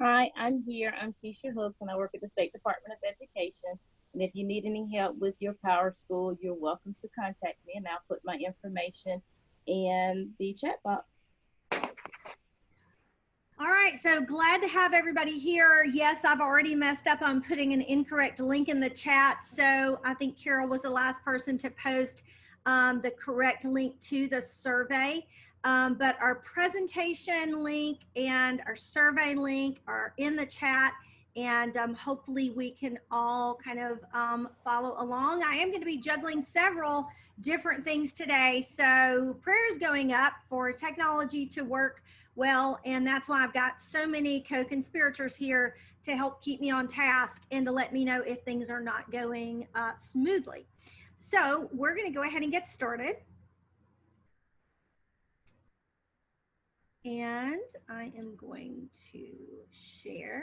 Hi, I'm here. I'm Keisha Hooks, and I work at the State Department of Education. And if you need any help with your Power School, you're welcome to contact me, and I'll put my information in the chat box. All right, so glad to have everybody here. Yes, I've already messed up on putting an incorrect link in the chat. So I think Carol was the last person to post the correct link to the survey. But our presentation link and our survey link are in the chat, and hopefully we can all kind of follow along. I am going to be juggling several different things today. So prayers going up for technology to work well, and that's why I've got so many co-conspirators here to help keep me on task and to let me know if things are not going smoothly. So we're going to go ahead and get started. And I am going to share.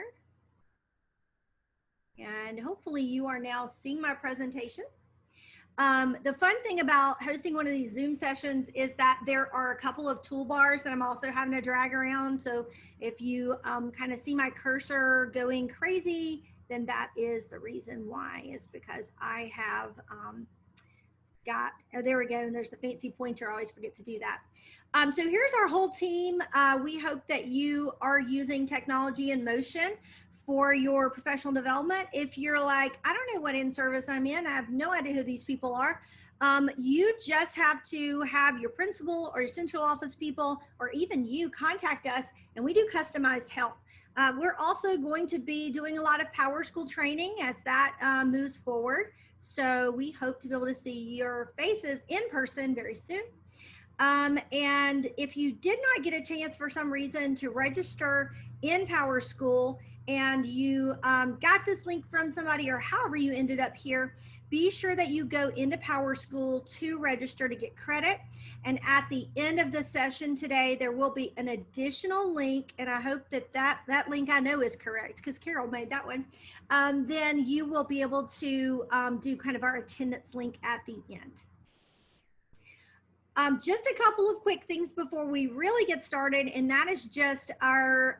And hopefully you are now seeing my presentation. The fun thing about hosting one of these Zoom sessions is that there are a couple of toolbars that I'm also having to drag around. So if you kind of see my cursor going crazy, then that is the reason why, is because I have oh, there we go. And there's the fancy pointer. I always forget to do that. So here's our whole team. We hope that you are using technology in motion for your professional development. If you're like, I don't know what in-service I'm in, I have no idea who these people are, you just have to have your principal or your central office people, or even you, contact us, and we do customized help. We're also going to be doing a lot of Power School training as that moves forward. So we hope to be able to see your faces in person very soon. And if you did not get a chance for some reason to register in Power School, and you got this link from somebody, or however you ended up here, be sure that you go into Power School to register to get credit. And at the end of the session today, there will be an additional link, and I hope that that link I know is correct because Carol made that one. Then you will be able to do kind of our attendance link at the end. Just a couple of quick things before we really get started, and that is just our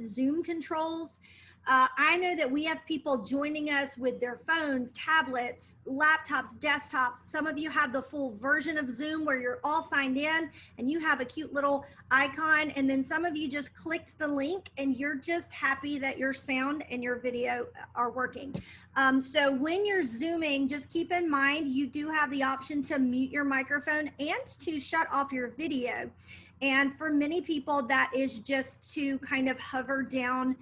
Zoom controls. I know that we have people joining us with their phones, tablets, laptops, desktops. Some of you have the full version of Zoom where you're all signed in and you have a cute little icon, and then some of you just clicked the link and you're just happy that your sound and your video are working. So when you're Zooming, just keep in mind you do have the option to mute your microphone and to shut off your video. And for many people, that is just to kind of hover down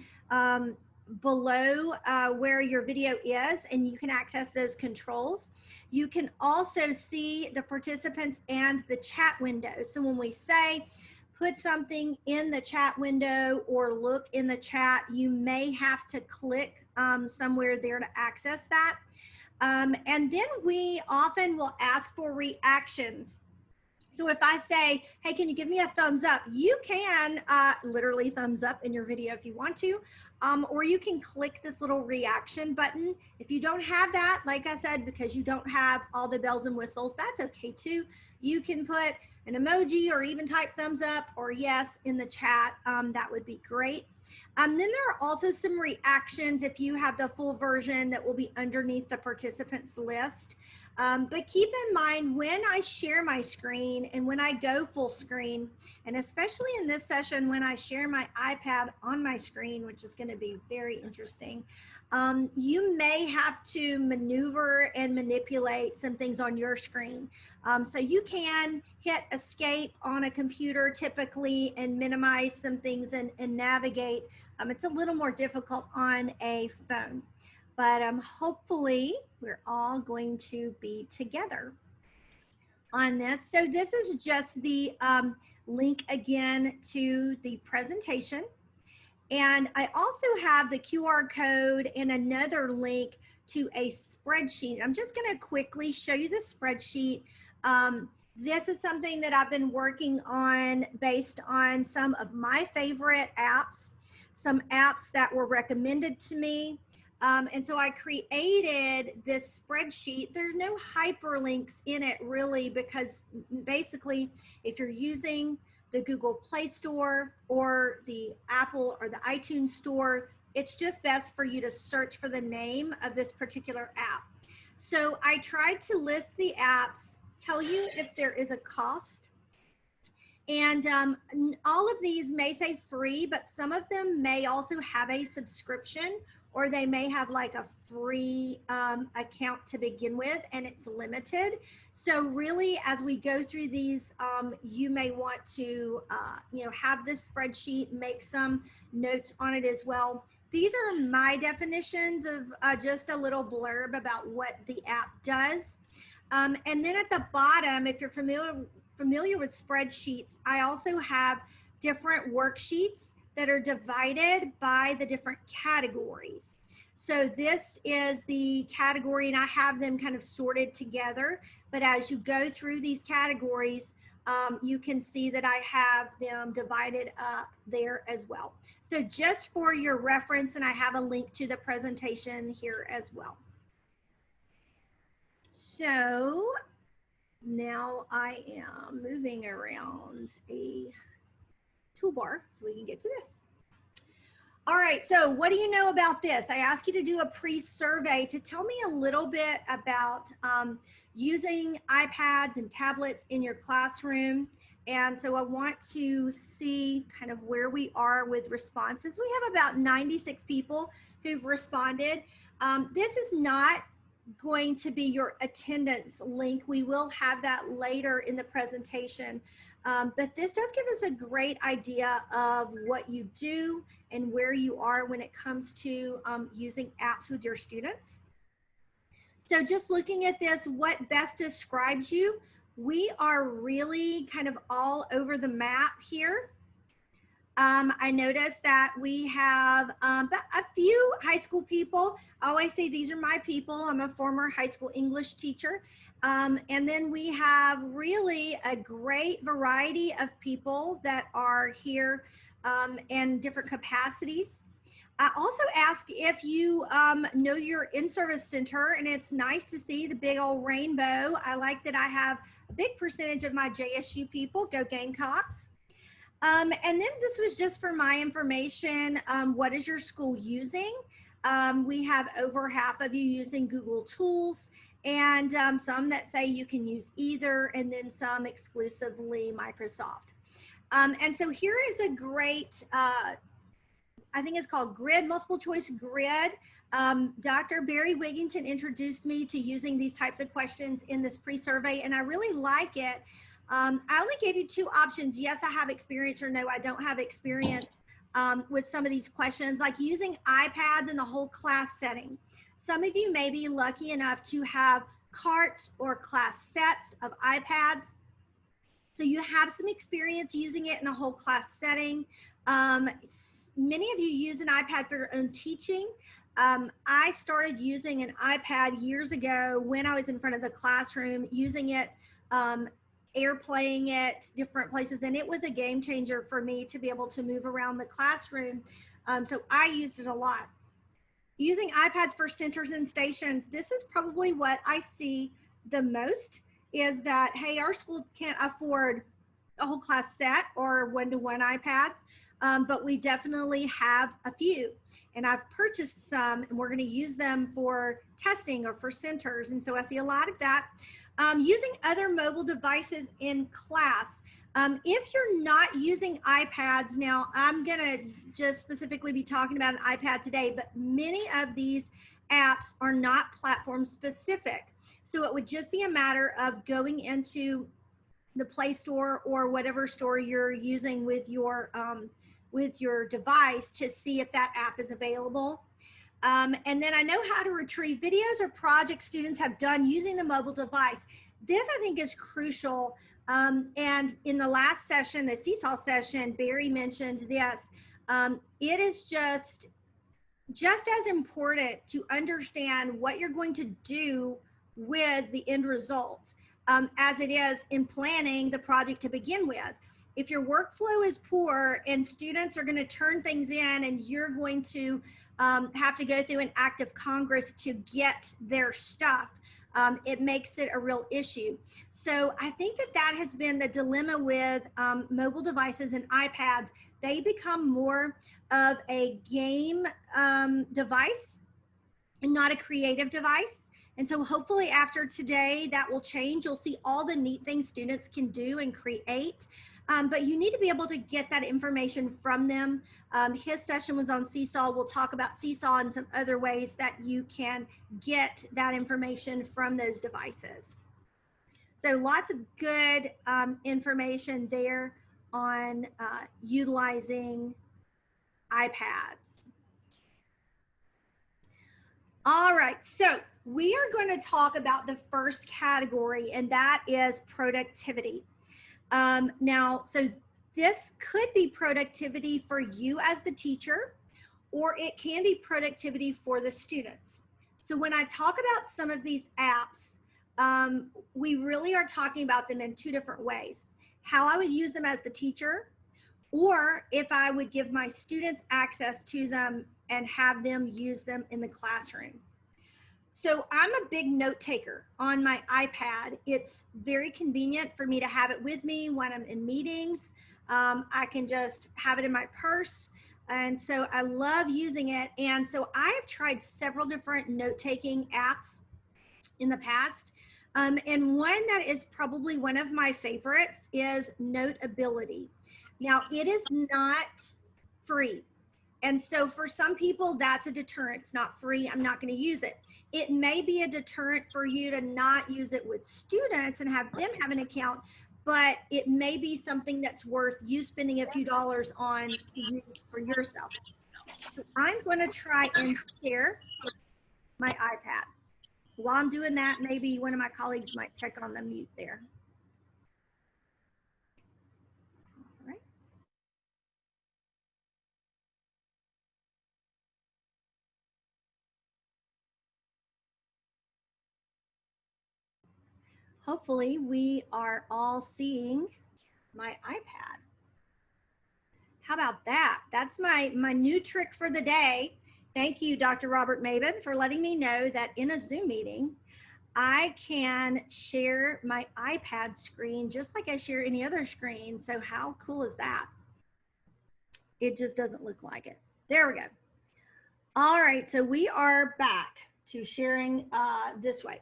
below where your video is, and you can access those controls. You can also see the participants and the chat window. So when we say put something in the chat window or look in the chat, you may have to click somewhere there to access that. And then we often will ask for reactions. So if I say, hey, can you give me a thumbs up? You can literally thumbs up in your video if you want to, or you can click this little reaction button. If you don't have that, like I said, because you don't have all the bells and whistles, that's okay too. You can put an emoji or even type thumbs up or yes in the chat. That would be great. Then there are also some reactions if you have the full version that will be underneath the participants list. But keep in mind when I share my screen and when I go full screen, and especially in this session when I share my iPad on my screen, which is going to be very interesting, you may have to maneuver and manipulate some things on your screen. So you can hit escape on a computer typically and minimize some things and navigate. It's a little more difficult on a phone. But hopefully we're all going to be together on this. So this is just the link again to the presentation. And I also have the QR code and another link to a spreadsheet. I'm just going to quickly show you the spreadsheet. This is something that I've been working on based on some of my favorite apps, some apps that were recommended to me. And so I created this spreadsheet. There's no hyperlinks in it really, because basically if you're using the Google Play Store or the Apple or the iTunes Store. It's just best for you to search for the name of this particular app. So I tried to list the apps, tell you if there is a cost. And all of these may say free, but some of them may also have a subscription, or they may have like a free account to begin with, and it's limited. So really, as we go through these, you may want to, have this spreadsheet, make some notes on it as well. These are my definitions of just a little blurb about what the app does. And then at the bottom, if you're familiar with spreadsheets, I also have different worksheets that are divided by the different categories. So this is the category, and I have them kind of sorted together. But as you go through these categories, you can see that I have them divided up there as well. So just for your reference, and I have a link to the presentation here as well. So now I am moving around a toolbar so we can get to this. All right, so what do you know about this? I asked you to do a pre-survey to tell me a little bit about using iPads and tablets in your classroom. And so I want to see kind of where we are with responses. We have about 96 people who've responded. This is not going to be your attendance link. We will have that later in the presentation. But this does give us a great idea of what you do and where you are when it comes to using apps with your students. So just looking at this, what best describes you? We are really kind of all over the map here. I noticed that we have a few high school people. I always say these are my people. I'm a former high school English teacher. And then we have really a great variety of people that are here in different capacities. I also asked if you know your in-service center, and it's nice to see the big old rainbow. I like that I have a big percentage of my JSU people. Go Gamecocks. And then this was just for my information. What is your school using? We have over half of you using Google Tools, and some that say you can use either, and then some exclusively Microsoft. And so here is a great, I think it's called Grid, multiple choice grid. Dr. Barry Wigington introduced me to using these types of questions in this pre-survey, and I really like it. I only gave you two options. Yes, I have experience, or no, I don't have experience with some of these questions, like using iPads in the whole class setting. Some of you may be lucky enough to have carts or class sets of iPads. So you have some experience using it in a whole class setting. Many of you use an iPad for your own teaching. I started using an iPad years ago when I was in front of the classroom, using it, airplaying it different places, and it was a game changer for me to be able to move around the classroom. So I used it a lot. Using iPads for centers and stations, this is probably what I see the most, is that, hey, our school can't afford a whole class set or one-to-one iPads, but we definitely have a few. And I've purchased some, and we're going to use them for testing or for centers. And so I see a lot of that. Using other mobile devices in class. If you're not using iPads, now I'm going to just specifically be talking about an iPad today, but many of these apps are not platform specific. So it would just be a matter of going into the Play Store or whatever store you're using with your device to see if that app is available. And then I know how to retrieve videos or projects students have done using the mobile device. This I think is crucial. And in the last session, the Seesaw session, Barry mentioned this. It is just as important to understand what you're going to do with the end result as it is in planning the project to begin with. If your workflow is poor and students are going to turn things in, and you're going to have to go through an act of Congress to get their stuff, it makes it a real issue. So I think that that has been the dilemma with mobile devices and iPads. They become more of a game device and not a creative device. And so hopefully after today, that will change. You'll see all the neat things students can do and create. But you need to be able to get that information from them. His session was on Seesaw. We'll talk about Seesaw and some other ways that you can get that information from those devices. So lots of good information there on utilizing iPads. All right, so we are going to talk about the first category, and that is productivity. Now, so this could be productivity for you as the teacher, or it can be productivity for the students. So when I talk about some of these apps, we really are talking about them in two different ways. How I would use them as the teacher, or if I would give my students access to them and have them use them in the classroom. So I'm a big note taker on my iPad. It's very convenient for me to have it with me when I'm in meetings. I can just have it in my purse. And so I love using it. And so I have tried several different note-taking apps in the past. And one that is probably one of my favorites is Notability. Now, it is not free. And so for some people, that's a deterrent. It's not free. I'm not going to use it. It may be a deterrent for you to not use it with students and have them have an account, but it may be something that's worth you spending a few dollars on to use for yourself. So I'm going to try and share my iPad. While I'm doing that, maybe one of my colleagues might check on the mute there. All right. Hopefully we are all seeing my iPad. How about that? That's my new trick for the day. Thank you, Dr. Robert Mabin, for letting me know that in a Zoom meeting, I can share my iPad screen just like I share any other screen. So how cool is that? It just doesn't look like it. There we go. All right, so we are back to sharing this way.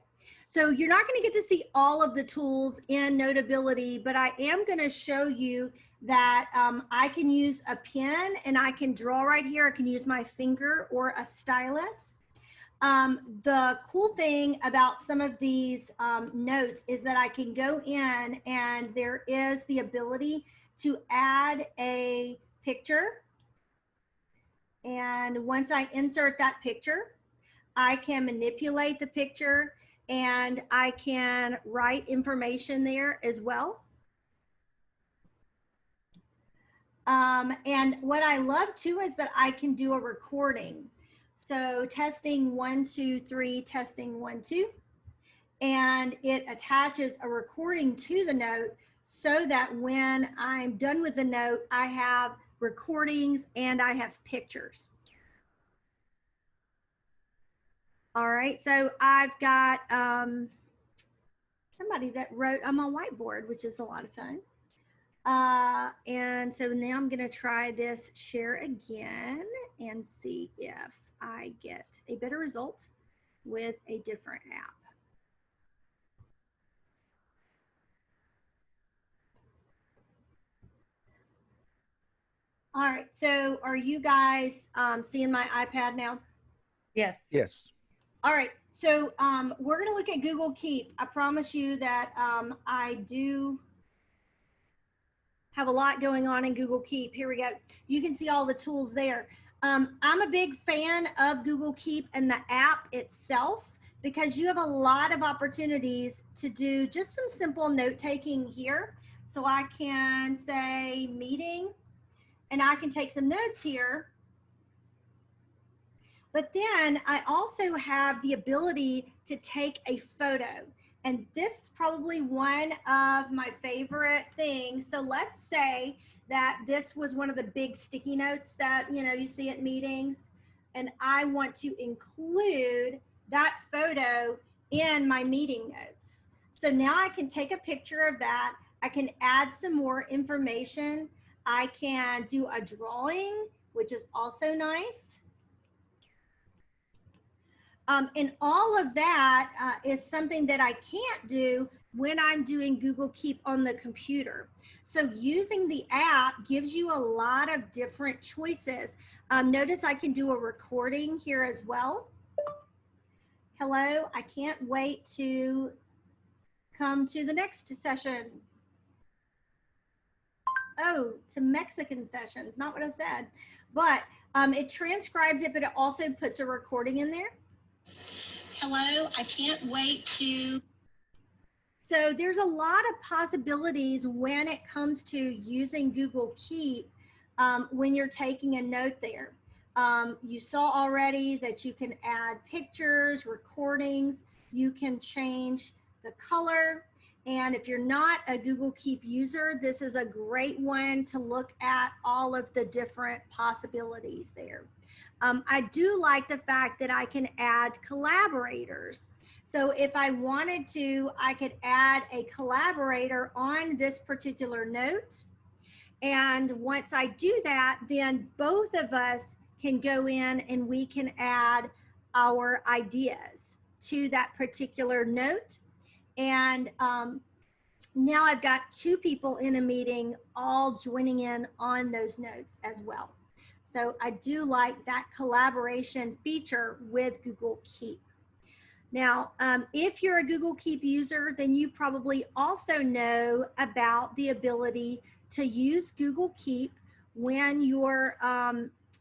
So you're not going to get to see all of the tools in Notability, but I am going to show you that I can use a pen and I can draw right here. I can use my finger or a stylus. The cool thing about some of these notes is that I can go in and there is the ability to add a picture. And once I insert that picture, I can manipulate the picture and I can write information there as well. And what I love too is that I can do a recording. So testing 1, 2, 3, testing 1, 2. And it attaches a recording to the note so that when I'm done with the note, I have recordings and I have pictures. All right, so I've got somebody that wrote on my whiteboard, which is a lot of fun. And so now I'm gonna try this share again and see if I get a better result with a different app. All right, so are you guys seeing my iPad now? Yes. Yes. All right, so we're gonna look at Google Keep. I promise you that I do have a lot going on in Google Keep. Here we go. You can see all the tools there. I'm a big fan of Google Keep and the app itself because you have a lot of opportunities to do just some simple note taking here. So I can say meeting and I can take some notes here. But then I also have the ability to take a photo. And this is probably one of my favorite things. So let's say that this was one of the big sticky notes that you see at meetings. And I want to include that photo in my meeting notes. So now I can take a picture of that. I can add some more information. I can do a drawing, which is also nice. And all of that is something that I can't do when I'm doing Google Keep on the computer. So using the app gives you a lot of different choices. Notice I can do a recording here as well. Hello, I can't wait to come to the next session. Oh, to Mexican sessions, not what I said. But it transcribes it, but it also puts a recording in there. Hello, I can't wait to. So there's a lot of possibilities when it comes to using Google Keep when you're taking a note there. You saw already that you can add pictures, recordings, you can change the color. And if you're not a Google Keep user, this is a great one to look at all of the different possibilities there. I do like the fact that I can add collaborators. So if I wanted to, I could add a collaborator on this particular note. And once I do that, then both of us can go in and we can add our ideas to that particular note. And now I've got two people in a meeting all joining in on those notes as well. So I do like that collaboration feature with Google Keep. Now, if you're a Google Keep user, then you probably also know about the ability to use Google Keep when you're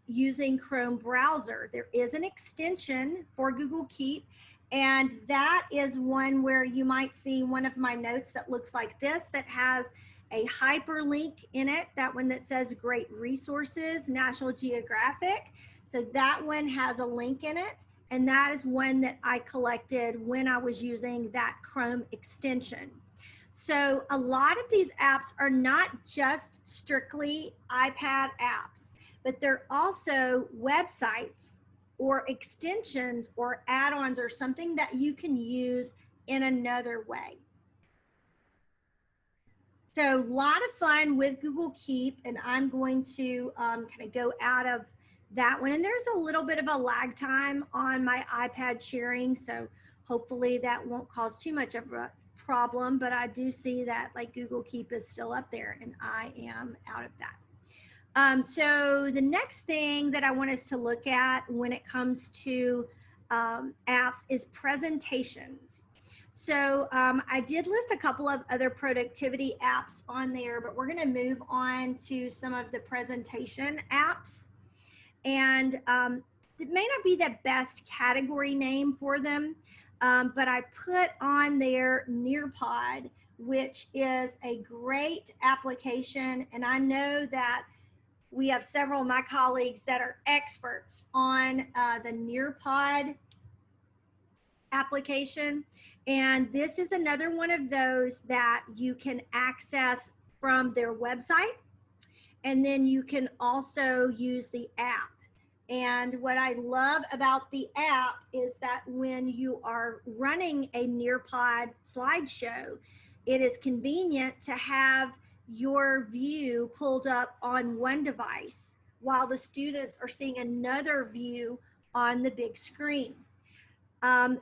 using Chrome browser. There is an extension for Google Keep, and that is one where you might see one of my notes that looks like this, that has a hyperlink in it, that one that says Great Resources, National Geographic. So that one has a link in it. And that is one that I collected when I was using that Chrome extension. So a lot of these apps are not just strictly iPad apps, but they're also websites or extensions or add-ons or something that you can use in another way. So a lot of fun with Google Keep, and I'm going to kind of go out of that one. And there's a little bit of a lag time on my iPad sharing, so hopefully that won't cause too much of a problem, but I do see that like Google Keep is still up there and I am out of that. So the next thing that I want us to look at when it comes to apps is presentations. So I did list a couple of other productivity apps on there, but we're going to move on to some of the presentation apps. And it may not be the best category name for them, but I put on there Nearpod, which is a great application. And I know that we have several of my colleagues that are experts on the Nearpod application. And this is another one of those that you can access from their website. And then you can also use the app. And what I love about the app is that when you are running a Nearpod slideshow, it is convenient to have your view pulled up on one device while the students are seeing another view on the big screen.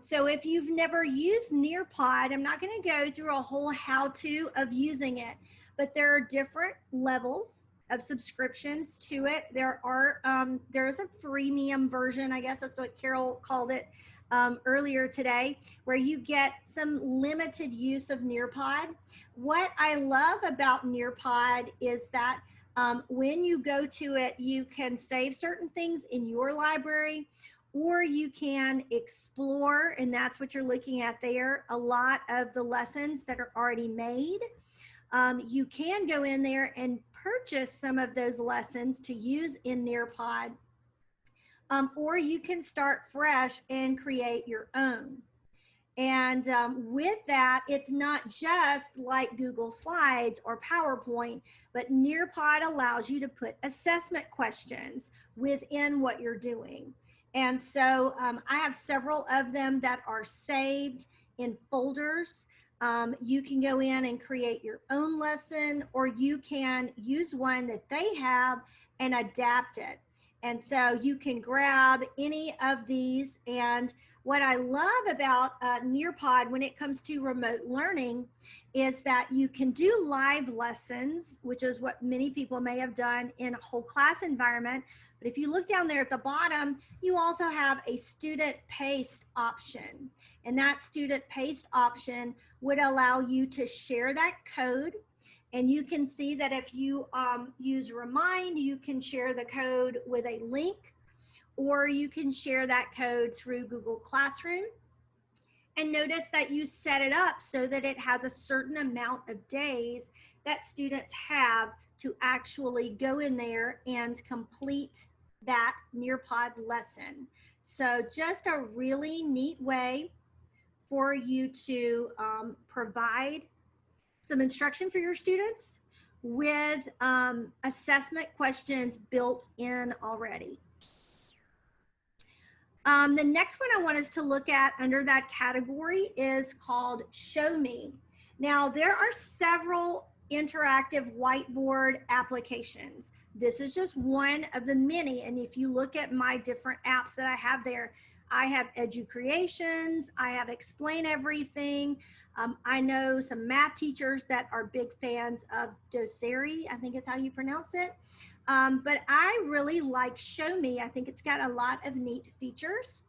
So if you've never used Nearpod, I'm not going to go through a whole how-to of using it, but there are different levels of subscriptions to it. There's a freemium version, I guess that's what Carol called it earlier today, where you get some limited use of Nearpod. What I love about Nearpod is that when you go to it, you can save certain things in your library, or you can explore, and that's what you're looking at there, a lot of the lessons that are already made. You can go in there and purchase some of those lessons to use in Nearpod, or you can start fresh and create your own. And with that, it's not just like Google Slides or PowerPoint, but Nearpod allows you to put assessment questions within what you're doing. And so I have several of them that are saved in folders. You can go in and create your own lesson, or you can use one that they have and adapt it. And so you can grab any of these. And what I love about Nearpod when it comes to remote learning is that you can do live lessons, which is what many people may have done in a whole class environment. But if you look down there at the bottom, you also have a student paced option. And that student paced option would allow you to share that code. And you can see that if you use Remind, you can share the code with a link, or you can share that code through Google Classroom. And notice that you set it up so that it has a certain amount of days that students have to actually go in there and complete that Nearpod lesson. So just a really neat way for you to provide some instruction for your students with assessment questions built in already. The next one I want us to look at under that category is called Show Me. Now, there are several interactive whiteboard applications. This is just one of the many. And if you look at my different apps that I have there, I have Edu Creations, I have Explain Everything. I know some math teachers that are big fans of Doceri, I think is how you pronounce it. But I really like Show Me. I think it's got a lot of neat features.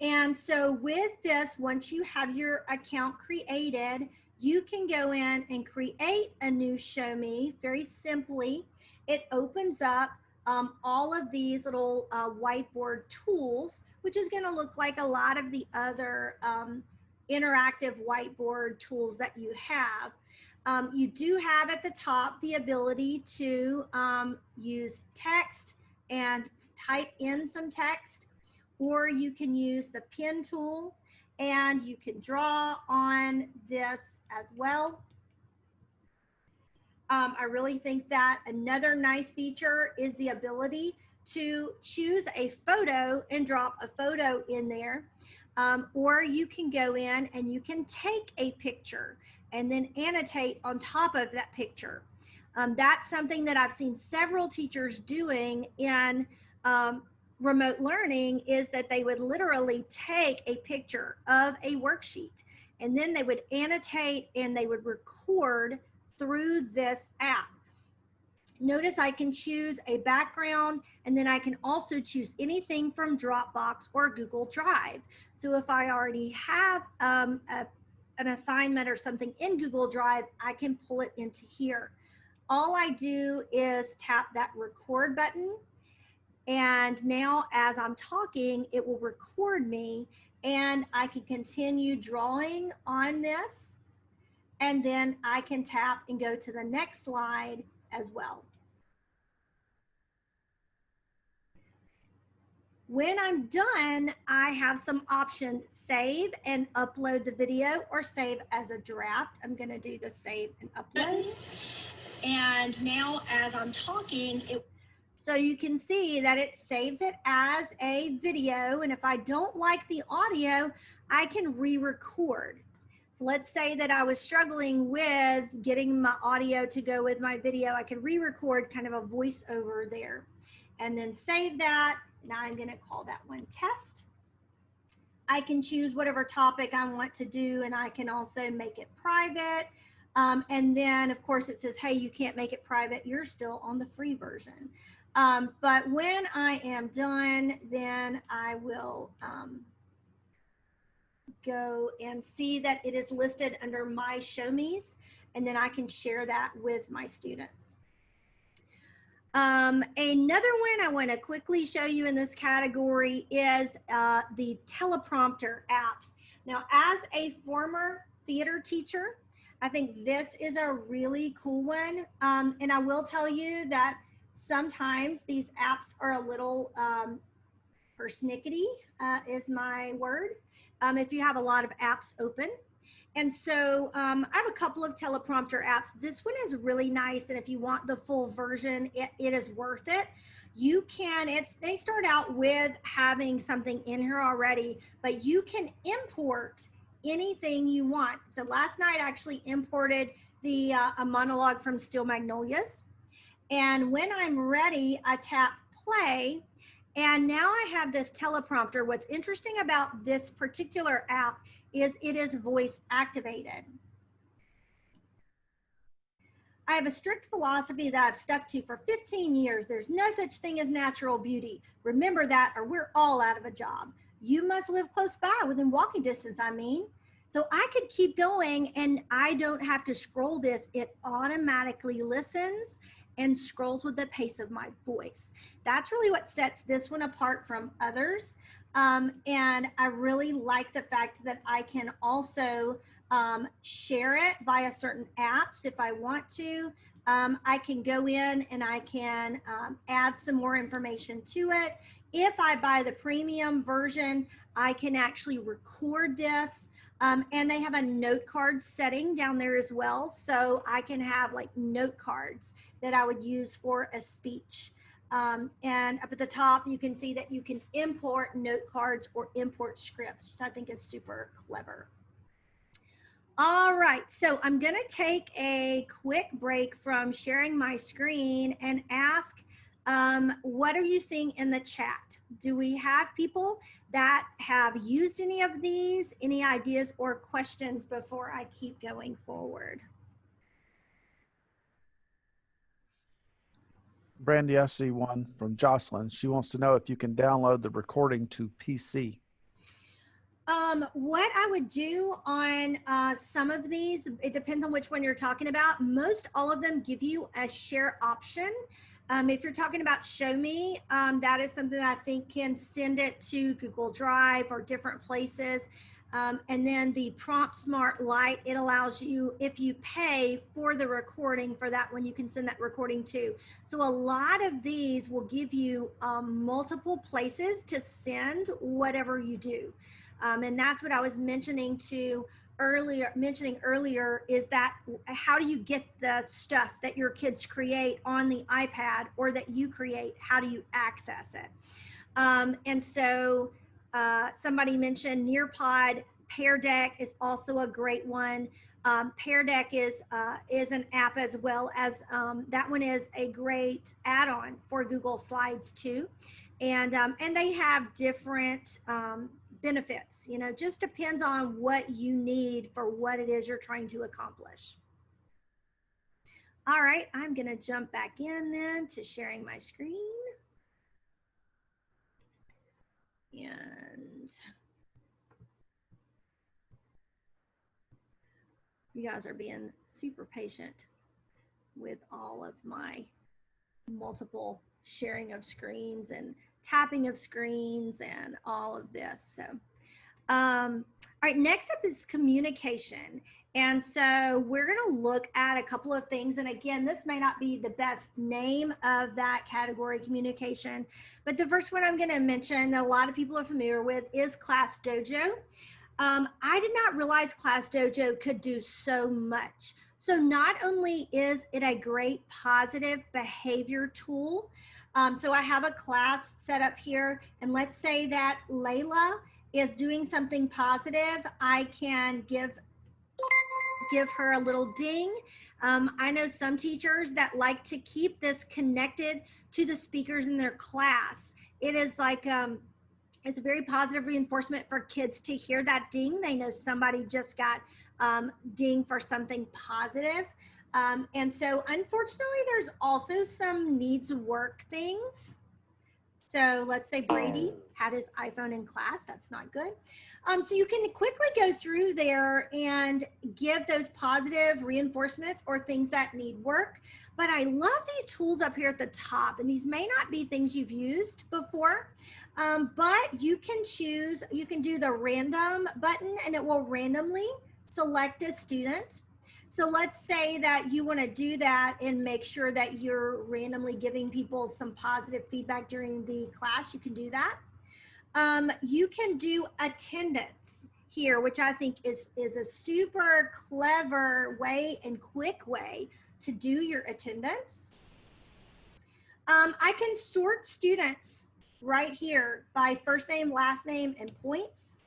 And so with this, once you have your account created, you can go in and create a new Show Me very simply. It opens up all of these little whiteboard tools, which is going to look like a lot of the other interactive whiteboard tools that you have. You do have at the top the ability to use text and type in some text, or you can use the pen tool and you can draw on this as well. I really think that another nice feature is the ability to choose a photo and drop a photo in there. Or you can go in and you can take a picture and then annotate on top of that picture. That's something that I've seen several teachers doing in remote learning, is that they would literally take a picture of a worksheet and then they would annotate and they would record through this app. Notice I can choose a background, and then I can also choose anything from Dropbox or Google Drive. So if I already have an assignment or something in Google Drive, I can pull it into here. All I do is tap that record button, and now as I'm talking, it will record me, and I can continue drawing on this, and then I can tap and go to the next slide as well. When I'm done, I have some options: save and upload the video, or save as a draft. I'm going to do the save and upload. And now as I'm talking, so you can see that it saves it as a video. And if I don't like the audio, I can re-record. So let's say that I was struggling with getting my audio to go with my video. I can re-record kind of a voiceover there and then save that. Now I'm going to call that one test. I can choose whatever topic I want to do, and I can also make it private. And then of course it says, hey, you can't make it private. You're still on the free version. But when I am done, then I will go and see that it is listed under my Show Me's, and then I can share that with my students. Another one I want to quickly show you in this category is the teleprompter apps. Now, as a former theater teacher, I think this is a really cool one. And I will tell you that sometimes these apps are a little persnickety, is my word, if you have a lot of apps open. And so I have a couple of teleprompter apps. This one is really nice, and if you want the full version, it is worth it. You can, they start out with having something in here already, but you can import anything you want. So last night I actually imported the a monologue from Steel Magnolias. And when I'm ready, I tap play. And now I have this teleprompter. What's interesting about this particular app is it is voice activated. I have a strict philosophy that I've stuck to for 15 years. There's no such thing as natural beauty. Remember that, or we're all out of a job. You must live close by, within walking distance, I mean. So I could keep going and I don't have to scroll this. It automatically listens and scrolls with the pace of my voice. That's really what sets this one apart from others. And I really like the fact that I can also share it via certain apps if I want to. I can go in and I can add some more information to it. If I buy the premium version, I can actually record this. And they have a note card setting down there as well. So I can have like note cards that I would use for a speech. And up at the top, you can see that you can import note cards or import scripts, which I think is super clever. All right, so I'm going to take a quick break from sharing my screen and ask, what are you seeing in the chat? Do we have people that have used any of these, any ideas or questions before I keep going forward? Brandy, I see one from Jocelyn. She wants to know if you can download the recording to PC. What I would do on some of these, it depends on which one you're talking about. Most all of them give you a share option. If you're talking about Show Me, that is something that I think can send it to Google Drive or different places. And then the Prompt Smart Lite, it allows you, if you pay for the recording for that one, you can send that recording to. So a lot of these will give you multiple places to send whatever you do. And that's what I was mentioning earlier is that how do you get the stuff that your kids create on the iPad or that you create? How do you access it? And so somebody mentioned Nearpod. Pear Deck is also a great one. Pear Deck is an app as well as that one is a great add-on for Google Slides too. And they have different benefits, you know, just depends on what you need for what it is you're trying to accomplish. All right, I'm going to jump back in then to sharing my screen. And you guys are being super patient with all of my multiple sharing of screens and tapping of screens and all of this. So, all right, next up is communication. And so we're going to look at a couple of things. And again, this may not be the best name of that category, communication, but the first one I'm going to mention that a lot of people are familiar with is Class Dojo. I did not realize Class Dojo could do so much. So not only is it a great positive behavior tool, so I have a class set up here, and let's say that Layla is doing something positive. I can give her a little ding. I know some teachers that like to keep this connected to the speakers in their class. It is like, it's a very positive reinforcement for kids to hear that ding. They know somebody just got ding for something positive. And so unfortunately, there's also some needs work things. So let's say Brady had his iPhone in class. That's not good. So you can quickly go through there and give those positive reinforcements or things that need work. But I love these tools up here at the top, and these may not be things you've used before, but you can choose, you can do the random button and it will randomly select a student. So let's say that you want to do that and make sure that you're randomly giving people some positive feedback during the class. You can do that. You can do attendance here, which I think is a super clever way and quick way to do your attendance. I can sort students right here by first name, last name, and points.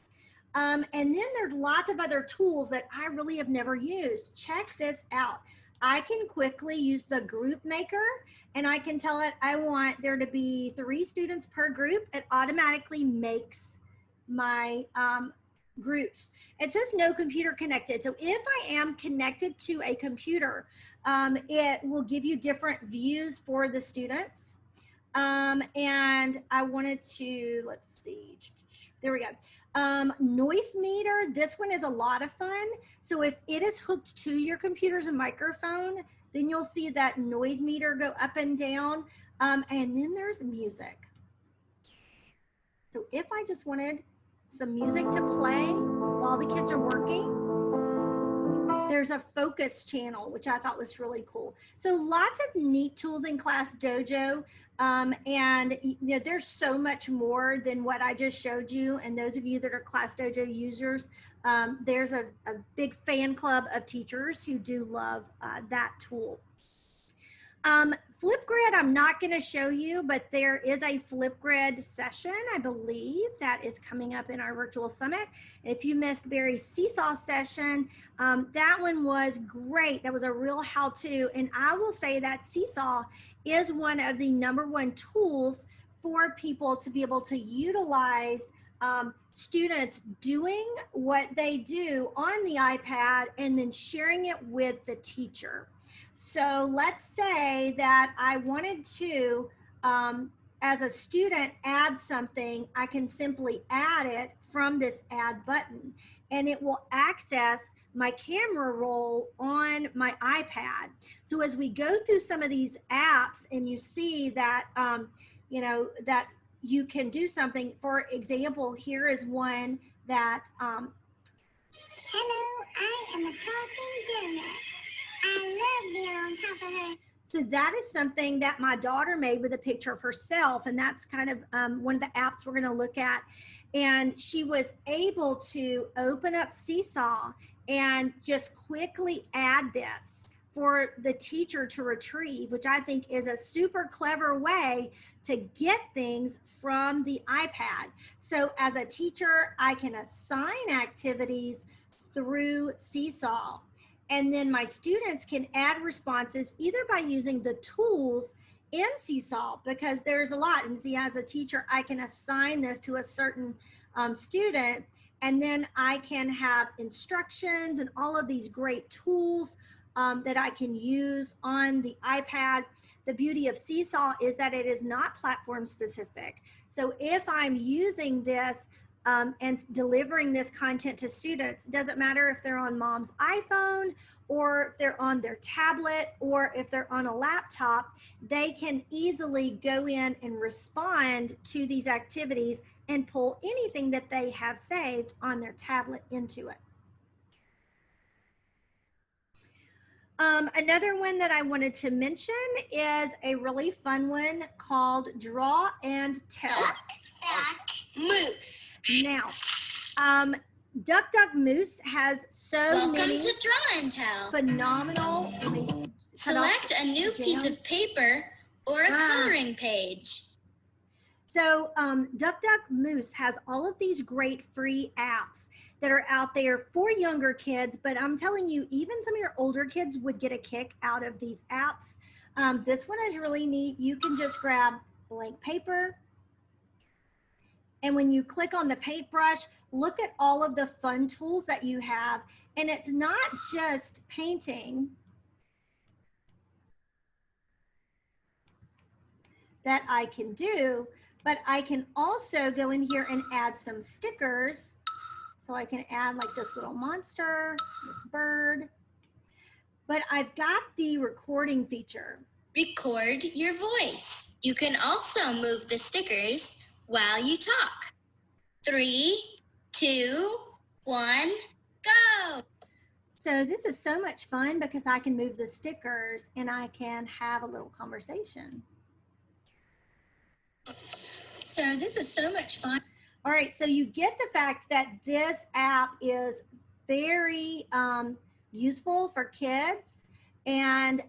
And then there's lots of other tools that I really have never used. Check this out. I can quickly use the group maker, and I can tell it I want there to be 3 students per group. It automatically makes my groups. It says no computer connected. So if I am connected to a computer, it will give you different views for the students. And I wanted to, let's see, there we go. Noise meter, this one is a lot of fun. So if it is hooked to your computer's microphone, then you'll see that noise meter go up and down. And then there's music. So if I just wanted some music to play while the kids are working, there's a focus channel, which I thought was really cool. So lots of neat tools in Class Dojo. And you know, there's so much more than what I just showed you. And those of you that are Class Dojo users, there's a big fan club of teachers who do love that tool. Flipgrid, I'm not going to show you, but there is a Flipgrid session, I believe, that is coming up in our virtual summit. If you missed Barry's Seesaw session, that one was great. That was a real how-to. And I will say that Seesaw is one of the #1 tools for people to be able to utilize students doing what they do on the iPad and then sharing it with the teacher. So let's say that I wanted to, as a student, add something. I can simply add it from this add button, and it will access my camera roll on my iPad. So as we go through some of these apps and you see that, you know, that you can do something. For example, here is one that, hello, I am a talking donut. I love being on top of her. So that is something that my daughter made with a picture of herself. And that's kind of one of the apps we're going to look at. And she was able to open up Seesaw and just quickly add this for the teacher to retrieve, which I think is a super clever way to get things from the iPad. So as a teacher, I can assign activities through Seesaw. And then my students can add responses either by using the tools in Seesaw, because there's a lot. And see, as a teacher, I can assign this to a certain student, and then I can have instructions and all of these great tools that I can use on the iPad. The beauty of Seesaw is that it is not platform specific. So if I'm using this and delivering this content to students, it doesn't matter if they're on mom's iPhone or if they're on their tablet or if they're on a laptop, they can easily go in and respond to these activities and pull anything that they have saved on their tablet into it. Another one that I wanted to mention is a really fun one called Draw and Tell. Moose. Now, Duck Moose has so Welcome many to Draw and Tell. phenomenal. Select a new piece of paper or a coloring page. So Duck Moose has all of these great free apps that are out there for younger kids, but I'm telling you, even some of your older kids would get a kick out of these apps. This one is really neat. You can just grab blank paper, and when you click on the paintbrush, look at all of the fun tools that you have. And it's not just painting that I can do, but I can also go in here and add some stickers. So I can add like this little monster, this bird, but I've got the recording feature. Record your voice. You can also move the stickers while you talk. 3, 2, 1, go. So this is so much fun because I can move the stickers and I can have a little conversation. So this is so much fun. All right, so you get the fact that this app is very useful for kids, and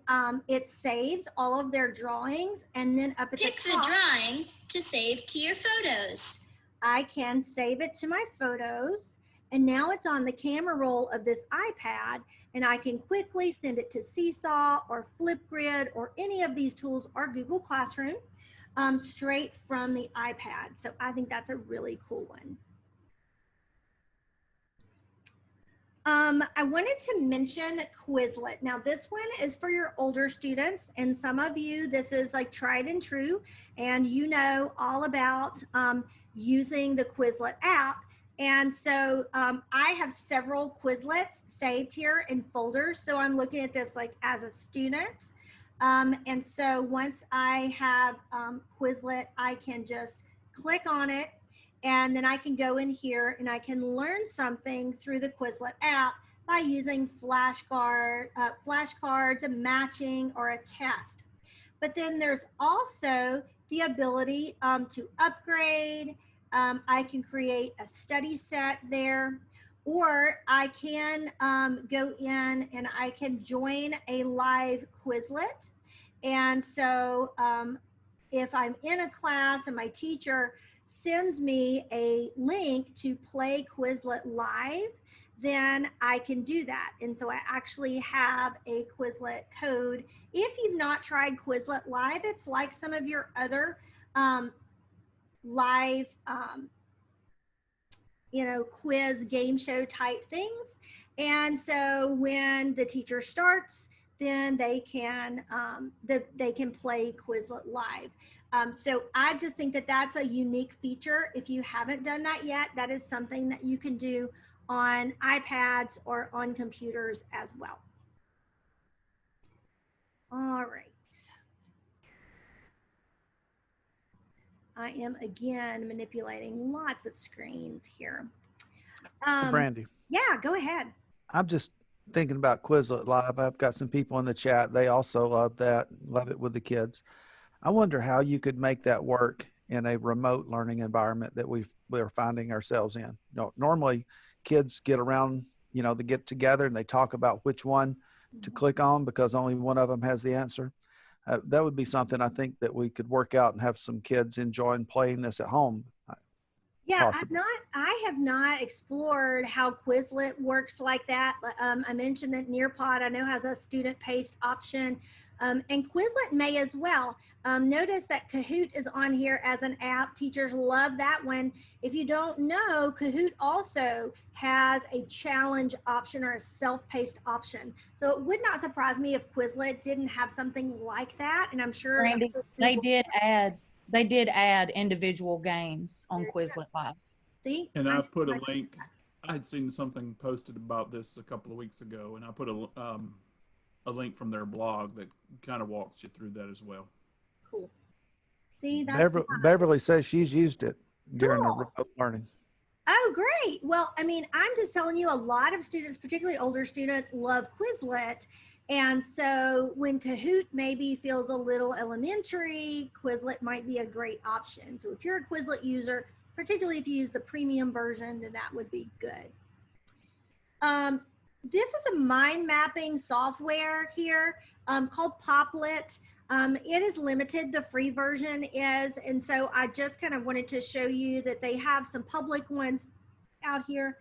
it saves all of their drawings, and then up at Pick the top, the drawing to save to your photos. I can save it to my photos, And now it's on the camera roll of this iPad, and I can quickly send it to Seesaw or Flipgrid or any of these tools or Google Classroom straight from the iPad. So I think that's a really cool one. I wanted to mention Quizlet. Now this one is for your older students, and some of you, this is like tried and true, and you know all about using the Quizlet app. And so I have several Quizlets saved here in folders. So I'm looking at this like as a student. And so once I have Quizlet, I can just click on it, and then I can go in here and I can learn something through the Quizlet app by using flashcards, a matching, or a test. But then there's also the ability to upgrade. I can create a study set there, or I can go in and I can join a live Quizlet. And so if I'm in a class and my teacher sends me a link to play Quizlet live, then I can do that. And so I actually have a Quizlet code. If you've not tried Quizlet live, it's like some of your other live quiz game show type things. And so when the teacher starts, then they can play Quizlet live. So I just think that that's a unique feature. If you haven't done that yet, that is something that you can do on iPads or on computers as well. All right. I am again manipulating lots of screens here. Brandy, Yeah, go ahead. I'm just thinking about Quizlet Live. I've got some people in the chat. They also love that, love it with the kids. I wonder how you could make that work in a remote learning environment that we're finding ourselves in. You know, normally kids get around, you know, they get together and they talk about which one to click on because only one of them has the answer. That would be something I think that we could work out and have some kids enjoying playing this at home. Yeah, I have not explored how Quizlet works like that. I mentioned that Nearpod, I know, has a student paced option, and Quizlet may as well. Notice that Kahoot is on here as an app. Teachers love that one. If you don't know, Kahoot also has a challenge option or a self-paced option. So it would not surprise me if Quizlet didn't have something like that, and I'm sure Randy, they did add individual games on Quizlet Live. See? And I've put a link. I had seen something posted about this a couple of weeks ago, and I put a link from their blog that kind of walks you through that as well. Cool. See, that's Beverly says she's used it during the remote learning. Oh, great. Well, I mean, I'm just telling you, a lot of students, particularly older students, love Quizlet. And so when Kahoot maybe feels a little elementary, Quizlet might be a great option. So if you're a Quizlet user, particularly if you use the premium version, then that would be good. This is a mind mapping software here called Poplet. It is limited, the free version is, and so I just kind of wanted to show you that they have some public ones out here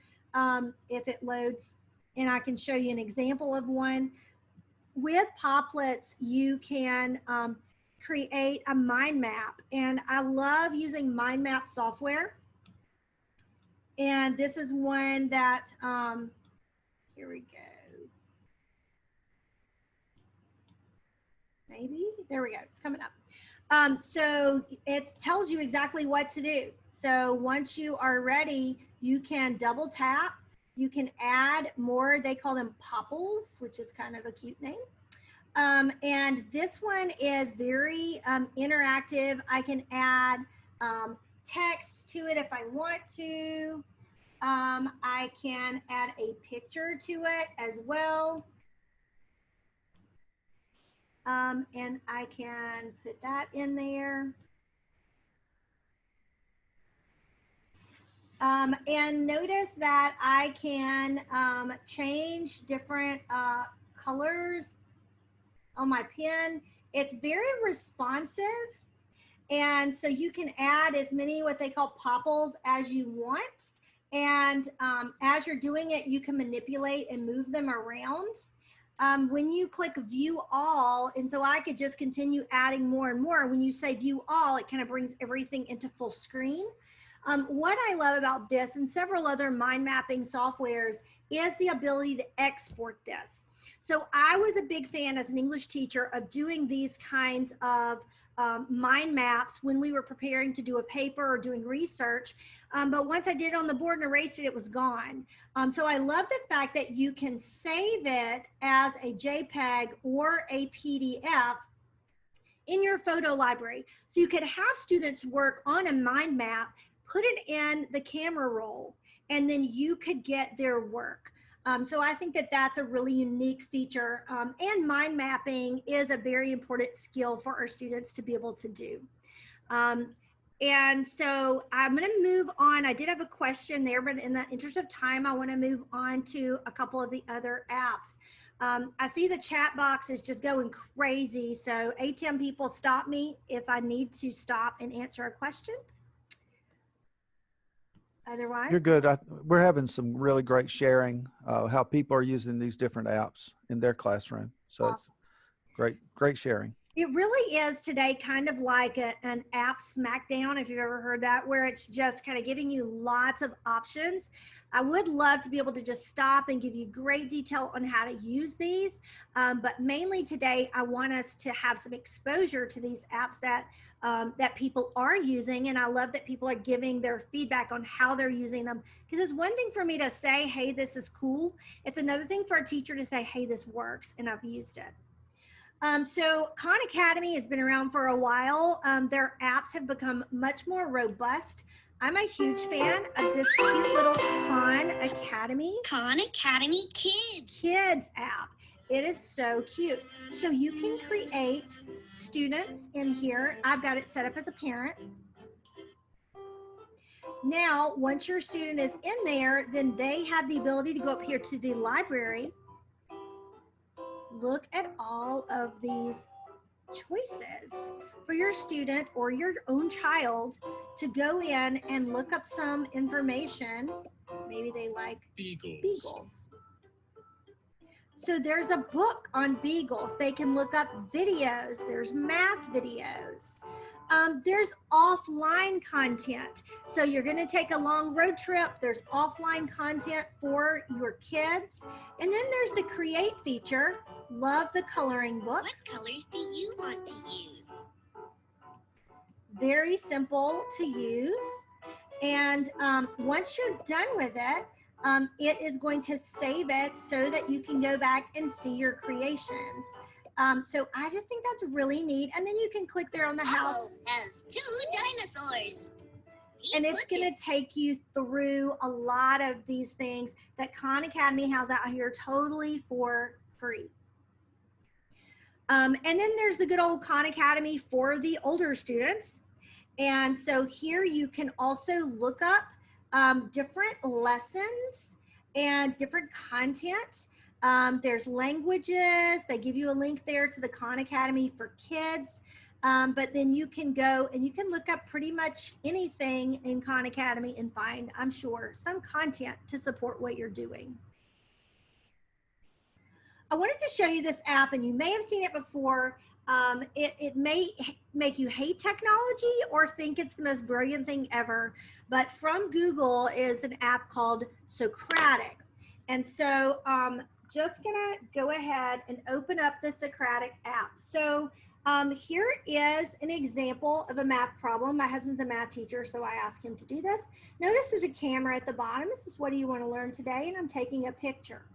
if it loads, and I can show you an example of one. With Poplets, you can create a mind map, and I love using mind map software. And this is one that, here we go. Maybe, there we go, it's coming up. So it tells you exactly what to do. So once you are ready, you can double tap. You can add more, they call them popples, which is kind of a cute name. And this one is very interactive. I can add text to it if I want to. I can add a picture to it as well. And I can put that in there. And notice that I can change different colors on my pen. It's very responsive. And so you can add as many what they call popples as you want. And as you're doing it, you can manipulate and move them around. When you click view all, and so I could just continue adding more and more. When you say view all, it kind of brings everything into full screen. What I love about this and several other mind mapping softwares is the ability to export this. So I was a big fan as an English teacher of doing these kinds of mind maps when we were preparing to do a paper or doing research. But once I did it on the board and erased it, it was gone. So I love the fact that you can save it as a JPEG or a PDF in your photo library. So you could have students work on a mind map, put it in the camera roll, and then you could get their work. So I think that that's a really unique feature, and mind mapping is a very important skill for our students to be able to do. And so I'm going to move on. I did have a question there, but in the interest of time, I want to move on to a couple of the other apps. I see the chat box is just going crazy. So ATIM people, stop me if I need to stop and answer a question. Otherwise, You're good. We're having some really great sharing, how people are using these different apps in their classroom. So it's great sharing. it really is today kind of like an app smackdown, if you've ever heard that, where it's just kind of giving you lots of options. I would love to be able to just stop and give you great detail on how to use these. But mainly today, I want us to have some exposure to these apps that that people are using. And I love that people are giving their feedback on how they're using them. Because it's one thing for me to say, hey, this is cool. It's another thing for a teacher to say, hey, this works and I've used it. So Khan Academy has been around for a while. Their apps have become much more robust. I'm a huge fan of this cute little Khan Academy. Khan Academy Kids app. It is so cute. So you can create students in here. I've got it set up as a parent. Now, once your student is in there, then they have the ability to go up here to the library. Look at all of these choices for your student or your own child to go in and look up some information. Maybe they like beagles. So there's a book on beagles. They can look up videos. There's math videos. There's offline content. So you're going to take a long road trip. There's offline content for your kids. And then there's the create feature. Love the coloring book. What colors do you want to use? Very simple to use. And once you're done with it, it is going to save it so that you can go back and see your creations. So I just think that's really neat. And then you can click there on the house. Has 2 dinosaurs. And it's going to take you through a lot of these things that Khan Academy has out here totally for free. And then there's the good old Khan Academy for the older students. And so here you can also look up different lessons and different content. There's languages. They give you a link there to the Khan Academy for kids. But then you can go and you can look up pretty much anything in Khan Academy and find, I'm sure, some content to support what you're doing. I wanted to show you this app, and you may have seen it before. It may make you hate technology or think it's the most brilliant thing ever, but from Google is an app called Socratic. And so just gonna go ahead and open up the Socratic app. So here is an example of a math problem. My husband's a math teacher, so I asked him to do this. Notice there's a camera at the bottom. This is what do you want to learn today? And I'm taking a picture.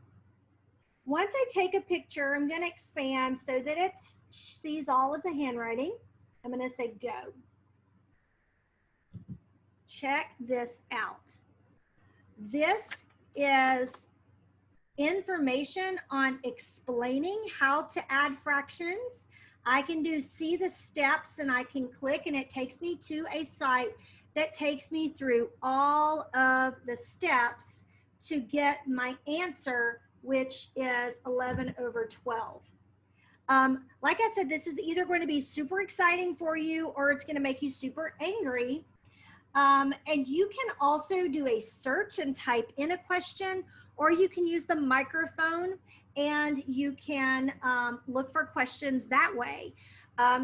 Once I take a picture, I'm going to expand so that it sees all of the handwriting. I'm going to say go. Check this out. This is information on explaining how to add fractions. I can do see the steps and I can click and it takes me to a site that takes me through all of the steps to get my answer, which is 11/12. Like I said, this is either going to be super exciting for you or it's going to make you super angry. And you can also do a search and type in a question, or you can use the microphone and you can look for questions that way.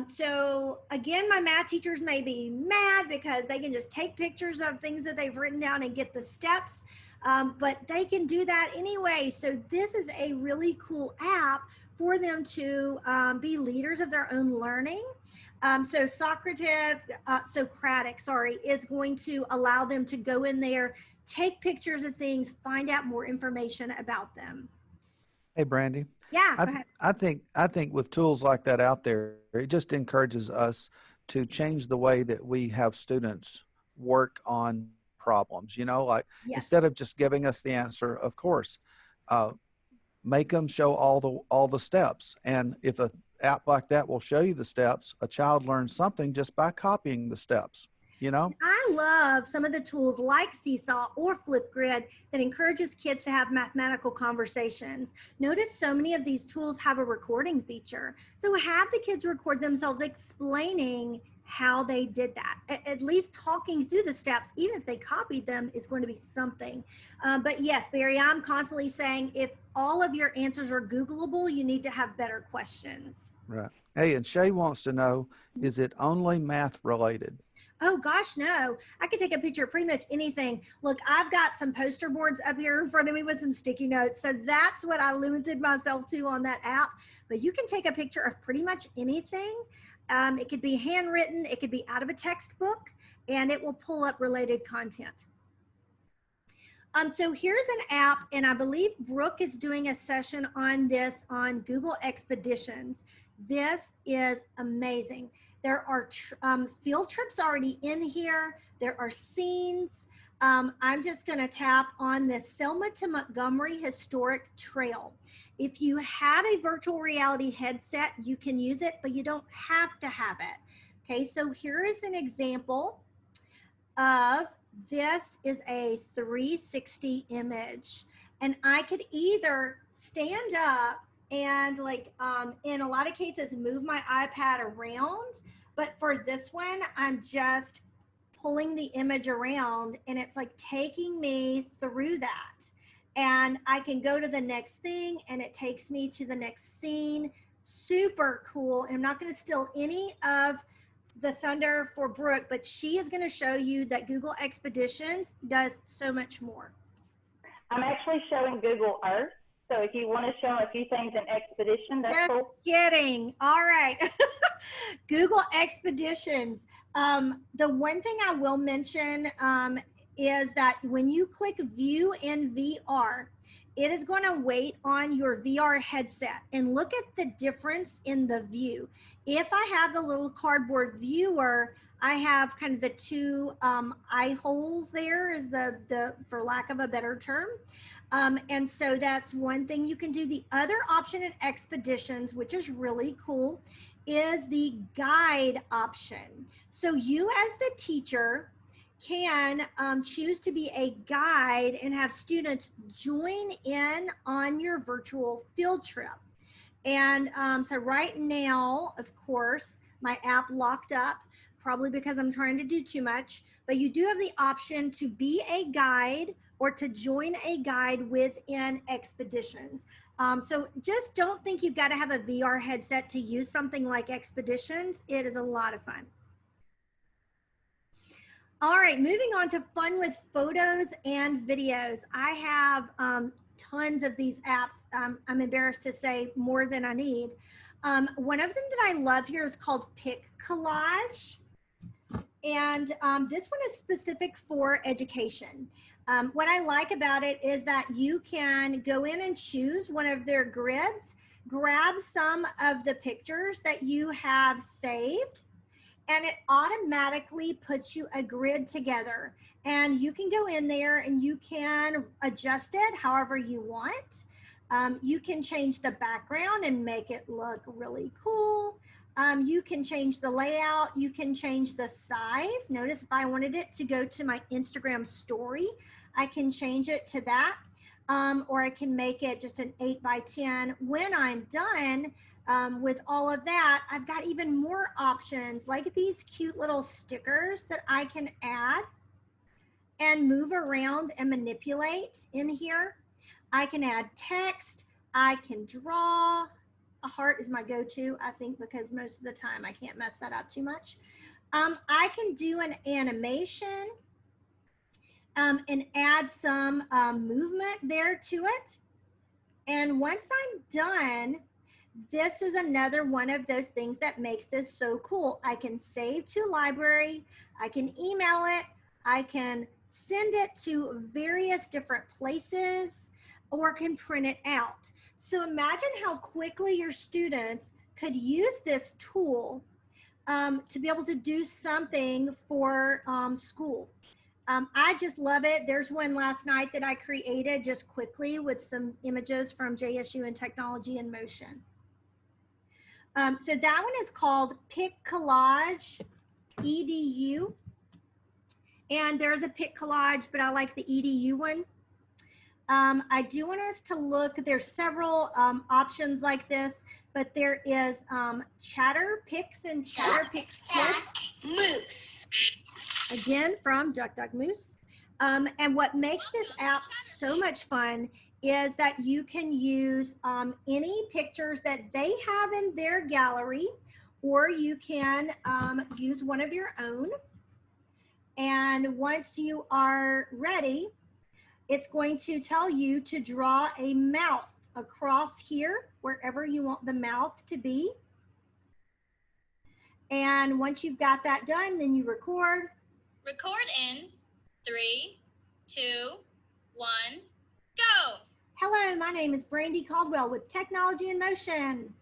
So again, my math teachers may be mad because they can just take pictures of things that they've written down and get the steps, but they can do that anyway. So this is a really cool app for them to be leaders of their own learning. So Socratic, is going to allow them to go in there, take pictures of things, find out more information about them. Hey, Brandy. Yeah, I, go ahead. I think with tools like that out there, it just encourages us to change the way that we have students work on problems. You know, like Yes. instead of just giving us the answer, of course, make them show all the steps. And if a app like that will show you the steps, a child learns something just by copying the steps. You know, I love some of the tools like Seesaw or Flipgrid that encourages kids to have mathematical conversations. Notice so many of these tools have a recording feature. So have the kids record themselves explaining how they did that. At least talking through the steps, even if they copied them, is going to be something. But yes, Barry, I'm constantly saying if all of your answers are Googleable, you need to have better questions. right. Hey, and Shay wants to know, is it only math related? Oh gosh, no. I could take a picture of pretty much anything. Look, I've got some poster boards up here in front of me with some sticky notes. So that's what I limited myself to on that app. But you can take a picture of pretty much anything. It could be handwritten, it could be out of a textbook, and it will pull up related content. So here's an app, and I believe Brooke is doing a session on this on Google Expeditions. This is amazing. There are field trips already in here. There are scenes. I'm just going to tap on the Selma to Montgomery Historic Trail. If you have a virtual reality headset, you can use it, but you don't have to have it. Okay, so here is an example of this is a 360 image. And I could either stand up and in a lot of cases, move my iPad around. But for this one, I'm just pulling the image around and it's like taking me through that. And I can go to the next thing and it takes me to the next scene. Super cool. And I'm not going to steal any of the thunder for Brooke, but she is going to show you that Google Expeditions does so much more. I'm actually showing Google Earth. So if you want to show a few things in Expedition, that's Just cool. kidding. All right. Google Expeditions. The one thing I will mention is that when you click View in VR, it is going to wait on your VR headset and look at the difference in the view. If I have the little cardboard viewer, I have kind of the two eye holes there is the for lack of a better term. And so that's one thing you can do. The other option in Expeditions, which is really cool, is the guide option. So you as the teacher can choose to be a guide and have students join in on your virtual field trip. And so right now, of course, my app locked up, probably because I'm trying to do too much, but you do have the option to be a guide or to join a guide within Expeditions. So just don't think you've got to have a VR headset to use something like Expeditions. It is a lot of fun. All right, moving on to fun with photos and videos. I have tons of these apps. I'm embarrassed to say more than I need. One of them that I love here is called Pic Collage. And this one is specific for education. What I like about it is that you can go in and choose one of their grids, grab some of the pictures that you have saved, and it automatically puts you a grid together. And you can go in there and you can adjust it however you want. You can change the background and make it look really cool. You can change the layout. You can change the size. Notice if I wanted it to go to my Instagram story, I can change it to that. Or I can make it just an 8x10. When I'm done with all of that, I've got even more options like these cute little stickers that I can add. and move around and manipulate in here. I can add text. I can draw. A heart is my go-to, I think, because most of the time I can't mess that up too much. I can do an animation and add some movement there to it. And once I'm done, this is another one of those things that makes this so cool. I can save to library, I can email it, I can send it to various different places, or can print it out. So imagine how quickly your students could use this tool to be able to do something for school. I just love it. There's one last night that I created just quickly with some images from JSU and Technology in Motion. So that one is called Pic Collage EDU. And there's a Pic Collage, but I like the EDU one. I do want us to look, there's several options like this, but there is Chatter Pics and Chatter Pics Kids. Moose. Again, from Duck Duck Moose. And what makes this app so much fun is that you can use any pictures that they have in their gallery, or you can use one of your own. And once you are ready, it's going to tell you to draw a mouth across here, wherever you want the mouth to be. And once you've got that done, then you record. Record in 3, 2, 1, go. Hello, my name is Brandy Caldwell with Technology in Motion.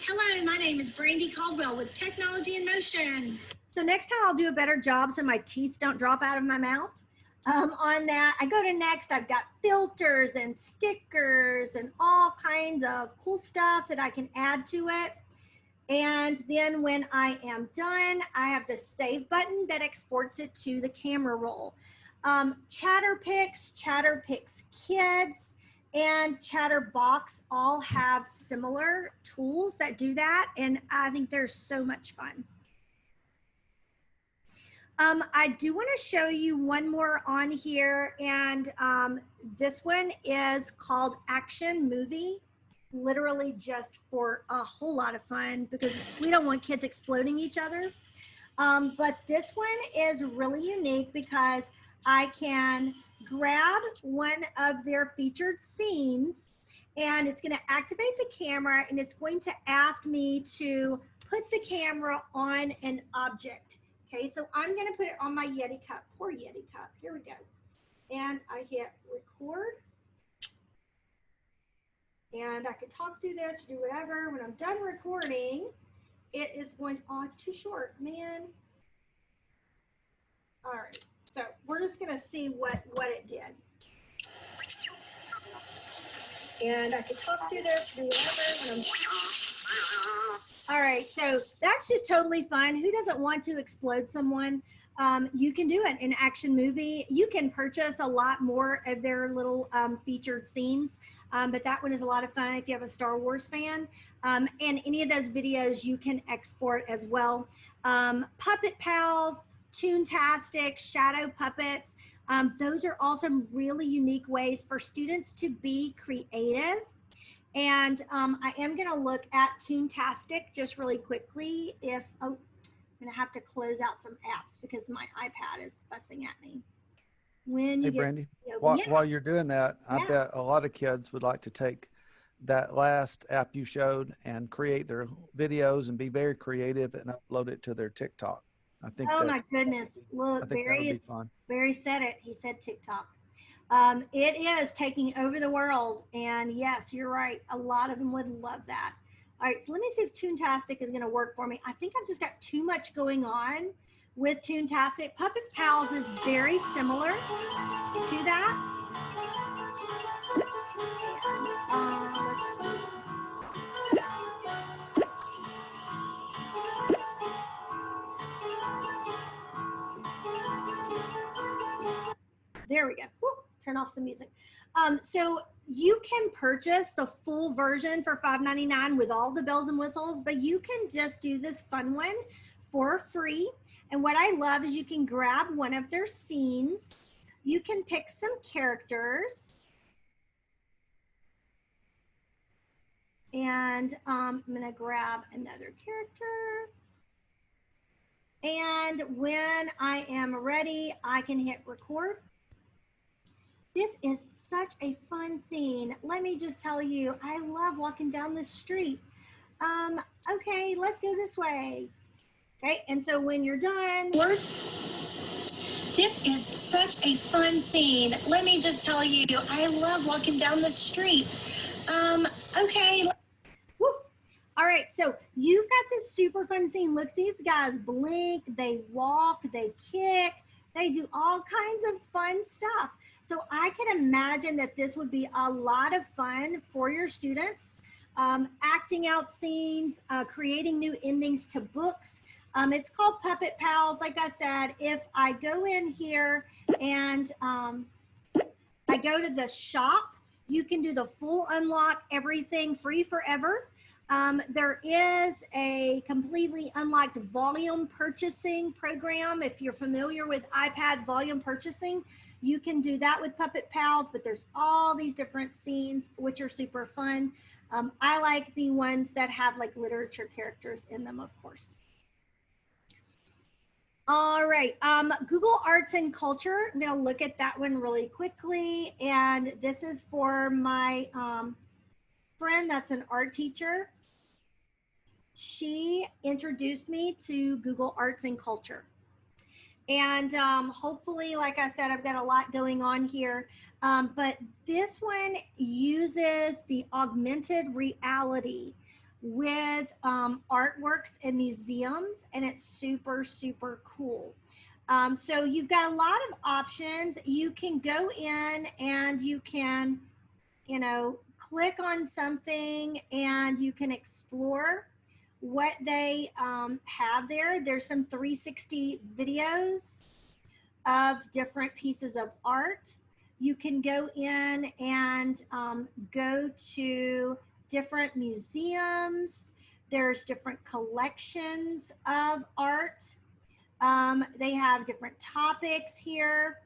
Hello, my name is Brandy Caldwell with Technology in Motion. So next time I'll do a better job so my teeth don't drop out of my mouth. On that, I go to next, I've got filters and stickers and all kinds of cool stuff that I can add to it. And then when I am done, I have the save button that exports it to the camera roll. Chatterpix, Chatterpix Kids, and Chatterbox all have similar tools that do that, and I think they're so much fun. I do want to show you one more on here, and this one is called Action Movie, literally just for a whole lot of fun because we don't want kids exploding each other. But this one is really unique because I can grab one of their featured scenes, and it's going to activate the camera, and it's going to ask me to put the camera on an object. Okay, so I'm going to put it on my Yeti cup. Poor Yeti cup. Here we go. And I hit record. And I can talk through this, do whatever. When I'm done recording, it is going, oh, it's too short, man. All right, so we're just going to see what it did. And I can talk through this, do whatever when I'm... All right, so that's just totally fun. Who doesn't want to explode someone? You can do it in Action Movie. You can purchase a lot more of their little featured scenes, but that one is a lot of fun if you have a Star Wars fan. And any of those videos you can export as well. Puppet Pals, Toontastic, Shadow Puppets. Those are all some really unique ways for students to be creative. And I am going to look at Toontastic just really quickly. If oh, I'm going to have to close out some apps because my iPad is fussing at me. When you Hey, Brandy, yeah. while you're doing that, I bet a lot of kids would like to take that last app you showed and create their videos and be very creative and upload it to their TikTok. I think. Oh my goodness! Look, I think that would be fun. Barry said it. He said TikTok. It is taking over the world, and yes, you're right. A lot of them would love that. All right, so let me see if Toontastic is going to work for me. I think I've just got too much going on with Toontastic. Puppet Pals is very similar to that. And, let's see. There we go. Woo, turn off some music. So you can purchase the full version for $5.99 with all the bells and whistles, but you can just do this fun one for free. And what I love is you can grab one of their scenes. You can pick some characters. And I'm going to grab another character. And when I am ready, I can hit record. This is such a fun scene. Let me just tell you, I love walking down the street. Okay, let's go this way. Okay, and so when you're done. This is such a fun scene. Let me just tell you, I love walking down the street. Okay. Woo. All right, so you've got this super fun scene. Look, these guys blink, they walk, they kick, they do all kinds of fun stuff. So I can imagine that this would be a lot of fun for your students, acting out scenes, creating new endings to books. It's called Puppet Pals. Like I said, if I go in here and I go to the shop, you can do the full unlock, everything free forever. There is a completely unlocked volume purchasing program. If you're familiar with iPad's volume purchasing, you can do that with Puppet Pals, but there's all these different scenes, which are super fun. I like the ones that have like literature characters in them, of course. All right, Google Arts and Culture. I'm gonna look at that one really quickly. And this is for my friend that's an art teacher. She introduced me to Google Arts and Culture. And hopefully, like I said, I've got a lot going on here. But this one uses the augmented reality with artworks and museums, and it's super, super cool. So you've got a lot of options. You can go in and you can, you know, click on something and you can explore what they have there. There's some 360 videos of different pieces of art. You can go in and go to different museums. There's different collections of art. They have different topics here.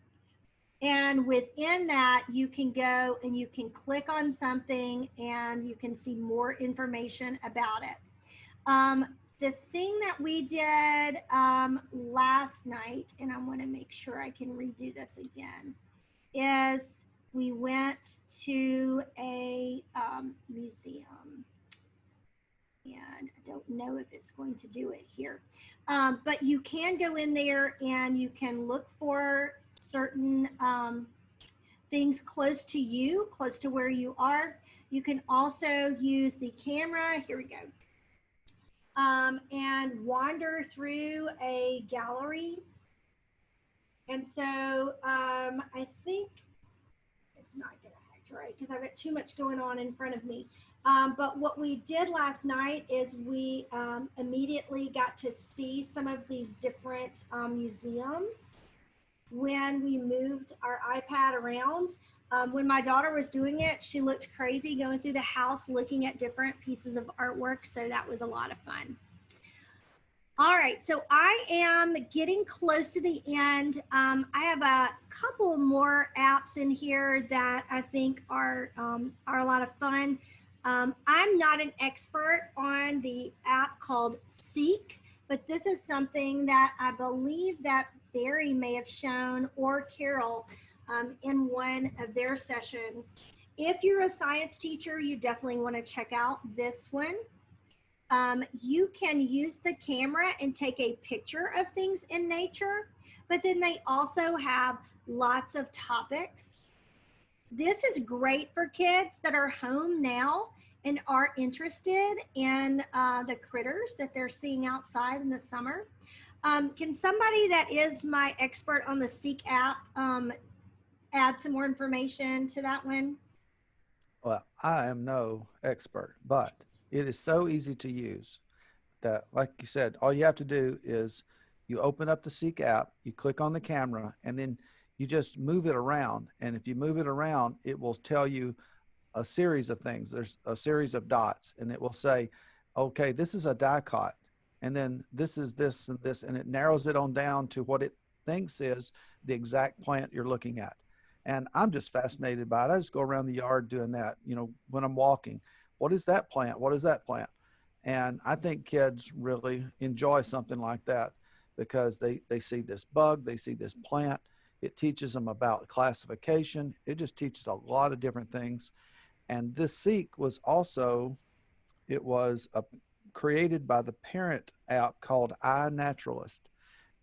And within that, you can go and you can click on something and you can see more information about it. The thing that we did last night, and I want to make sure I can redo this again, is we went to a museum. And I don't know if it's going to do it here. But you can go in there and you can look for certain things close to you, close to where you are. You can also use the camera. Here we go. And wander through a gallery. And so I think it's not going to act right because I've got too much going on in front of me. But what we did last night is we immediately got to see some of these different museums when we moved our iPad around. When my daughter was doing it, she looked crazy going through the house looking at different pieces of artwork. So that was a lot of fun. All right, so I am getting close to the end. I have a couple more apps in here that I think are a lot of fun. I'm not an expert on the app called Seek, but this is something that I believe that Barry may have shown, or Carol, in one of their sessions. If you're a science teacher, you definitely want to check out this one. You can use the camera and take a picture of things in nature, but then they also have lots of topics. This is great for kids that are home now and are interested in the critters that they're seeing outside in the summer. Can somebody that is my expert on the Seek app add some more information to that one? Well, I am no expert, but it is so easy to use that, like you said, all you have to do is you open up the Seek app, you click on the camera, and then you just move it around. And if you move it around, it will tell you a series of things. There's a series of dots, and it will say, okay, this is a dicot. and then this is this and this, and it narrows it on down to what it thinks is the exact plant you're looking at. And I'm just fascinated by it. I just go around the yard doing that, you know, when I'm walking. What is that plant? What is that plant? And I think kids really enjoy something like that because they see this bug, they see this plant. It teaches them about classification. It just teaches a lot of different things. And this Seek was also, it was created by the parent app called iNaturalist.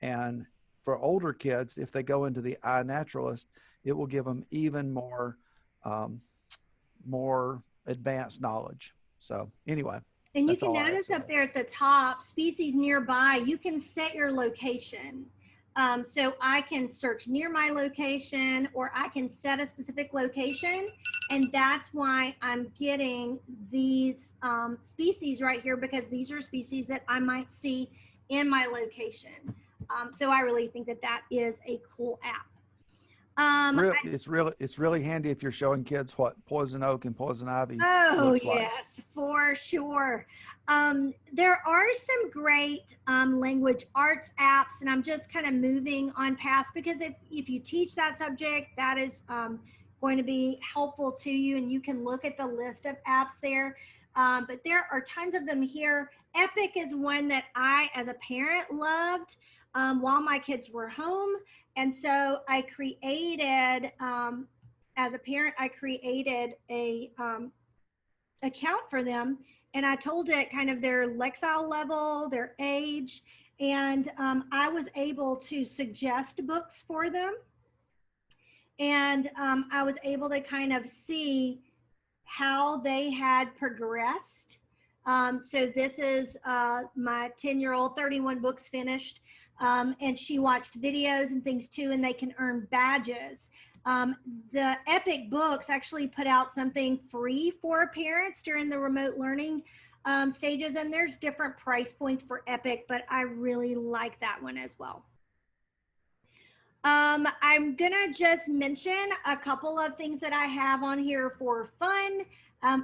And for older kids, if they go into the iNaturalist, it will give them even more, more advanced knowledge. So anyway, And you that's can all I have notice to up say. there at the top, species nearby, you can set your location. So I can search near my location, or I can set a specific location. And that's why I'm getting these species right here, because these are species that I might see in my location. So I really think that that is a cool app. It's really handy if you're showing kids what poison oak and poison ivy Oh, looks like. yes, for sure. There are some great language arts apps, and I'm just kind of moving on past, because if you teach that subject, that is going to be helpful to you, and you can look at the list of apps there. But there are tons of them here. Epic is one that I, as a parent, loved while my kids were home. And so I created, as a parent, I created a account for them, and I told it kind of their Lexile level, their age, and I was able to suggest books for them. And I was able to kind of see how they had progressed. So this is my 10-year-old, 31 books finished. And she watched videos and things too, and they can earn badges. The Epic Books actually put out something free for parents during the remote learning stages, and there's different price points for Epic, but I really like that one as well. I'm gonna just mention a couple of things that I have on here for fun.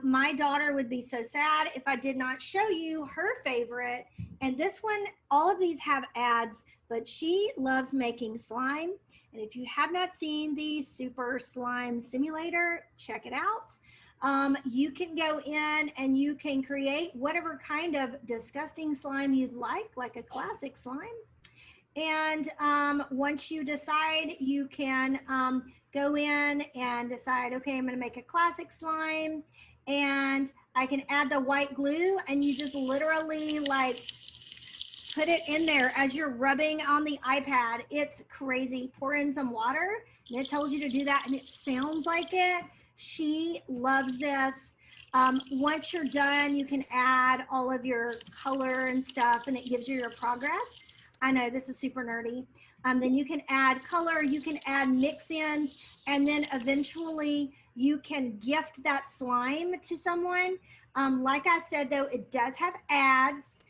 My daughter would be so sad if I did not show you her favorite. And this one, all of these have ads, but she loves making slime. And if you have not seen the Super Slime Simulator, check it out. You can go in and you can create whatever kind of disgusting slime you'd like a classic slime. And once you decide, you can go in and decide, okay, I'm gonna make a classic slime, and I can add the white glue, and you just literally like put it in there as you're rubbing on the iPad. It's crazy. Pour in some water, and it tells you to do that, and it sounds like it. She loves this. Once you're done, you can add all of your color and stuff, and it gives you your progress. I know this is super nerdy. Then you can add color, you can add mix-ins, and then eventually you can gift that slime to someone. Like I said, though, it does have ads.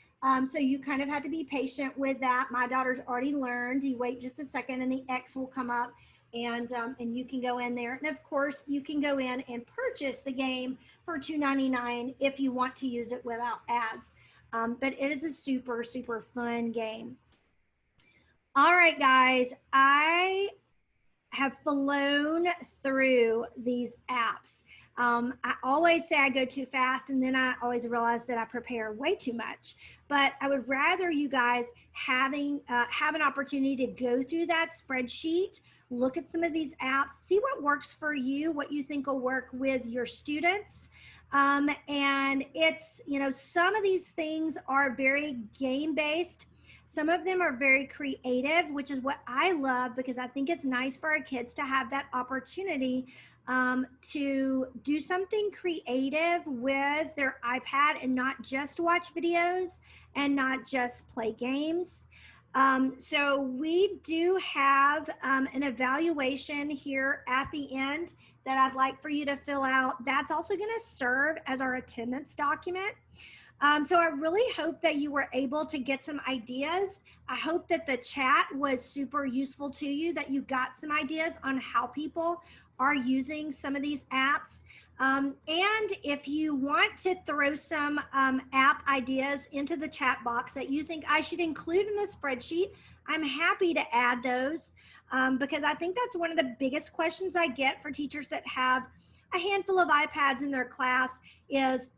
So you kind of have to be patient with that. My daughter's already learned. You wait just a second and the X will come up, and you can go in there. And of course, you can go in and purchase the game for $2.99 if you want to use it without ads. But it is a super, super fun game. All right, guys, I have flown through these apps. I always say I go too fast, and then I always realize that I prepare way too much. But I would rather you guys have an opportunity to go through that spreadsheet, look at some of these apps, see what works for you, what you think will work with your students. And it's, you know, some of these things are very game-based. Some of them are very creative, which is what I love, because I think it's nice for our kids to have that opportunity to do something creative with their iPad and not just watch videos and not just play games. So we do have an evaluation here at the end that I'd like for you to fill out. That's also going to serve as our attendance document. So I really hope that you were able to get some ideas. I hope that the chat was super useful to you, that you got some ideas on how people are using some of these apps. And if you want to throw some app ideas into the chat box that you think I should include in the spreadsheet, I'm happy to add those because I think that's one of the biggest questions I get for teachers that have a handful of iPads in their class is,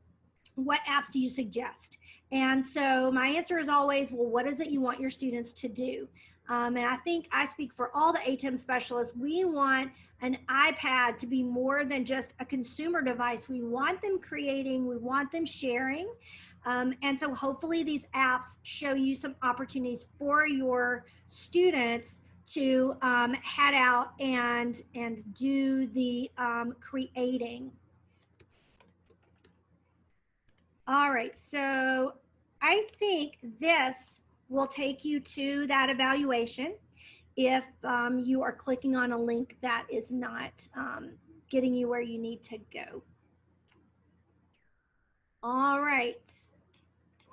what apps do you suggest? And so my answer is always, well, what is it you want your students to do? And I think I speak for all the ATIM specialists. We want an iPad to be more than just a consumer device. We want them creating, we want them sharing. And so hopefully these apps show you some opportunities for your students to head out and do the creating. All right, so I think this will take you to that evaluation if you are clicking on a link that is not getting you where you need to go. All right.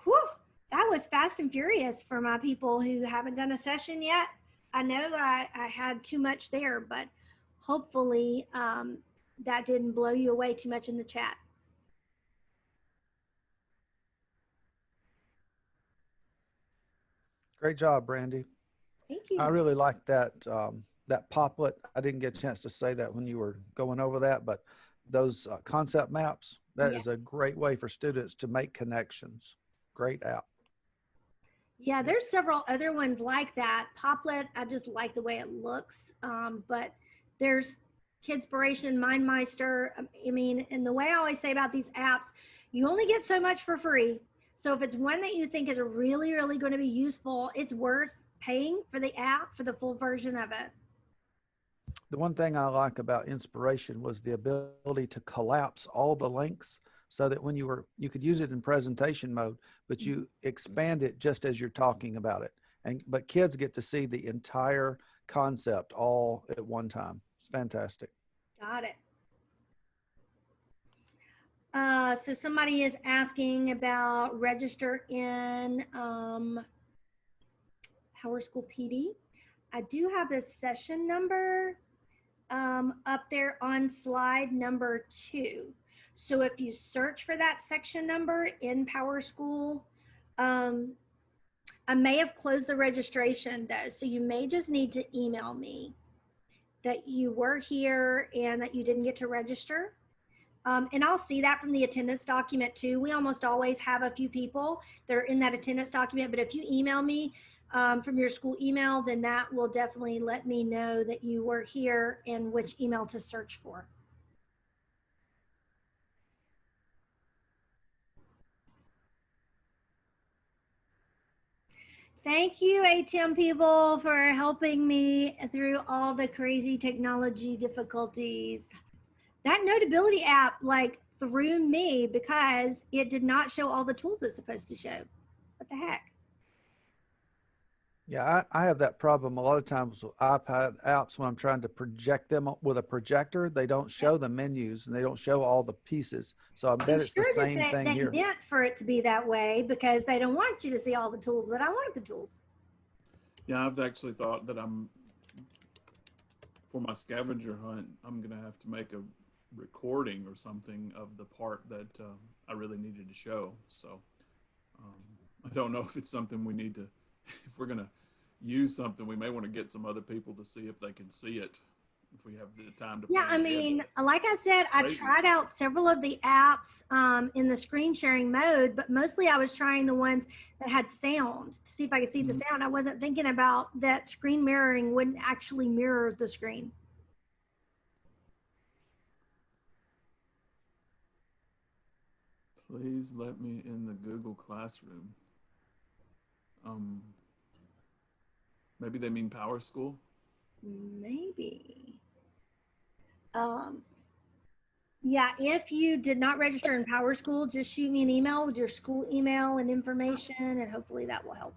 Whew, that was fast and furious for my people who haven't done a session yet. I know I had too much there, but hopefully that didn't blow you away too much in the chat. Great job, Brandy. Thank you. I really like that that poplet. I didn't get a chance to say that when you were going over that, but those concept maps, that is a great way for students to make connections. Great app. Yeah, there's several other ones like that. Poplet, I just like the way it looks. But there's Kidspiration, MindMeister. I mean, and the way I always say about these apps, you only get so much for free. So if it's one that you think is really, really going to be useful, it's worth paying for the app for the full version of it. The one thing I like about Inspiration was the ability to collapse all the links so that when you could use it in presentation mode, but you expand it just as you're talking about it. But kids get to see the entire concept all at one time. It's fantastic. Got it. So somebody is asking about register in Power School PD. I do have the session number up there on slide number 2. So if you search for that section number in Power School, I may have closed the registration though. So you may just need to email me that you were here and that you didn't get to register. And I'll see that from the attendance document too. We almost always have a few people that are in that attendance document, but if you email me from your school email, then that will definitely let me know that you were here and which email to search for. Thank you, ATIM people, for helping me through all the crazy technology difficulties. That Notability app like threw me because it did not show all the tools it's supposed to show. What the heck? Yeah, I have that problem a lot of times with iPad apps when I'm trying to project them with a projector. They don't show the menus and they don't show all the pieces. So I bet it's the same thing here. They meant for it to be that way because they don't want you to see all the tools, but I wanted the tools. Yeah, I've actually thought that for my scavenger hunt, I'm going to have to make a recording or something of the part that I really needed to show. So I don't know if it's something we need to, if we're going to use something, we may want to get some other people to see if they can see it, if we have the time to. Yeah, I mean, like I said, I tried out several of the apps in the screen sharing mode, but mostly I was trying the ones that had sound to see if I could see the sound. I wasn't thinking about that screen mirroring wouldn't actually mirror the screen. Please let me in the Google Classroom. Maybe they mean Power School? Maybe. Yeah, if you did not register in Power School, just shoot me an email with your school email and information, and hopefully that will help.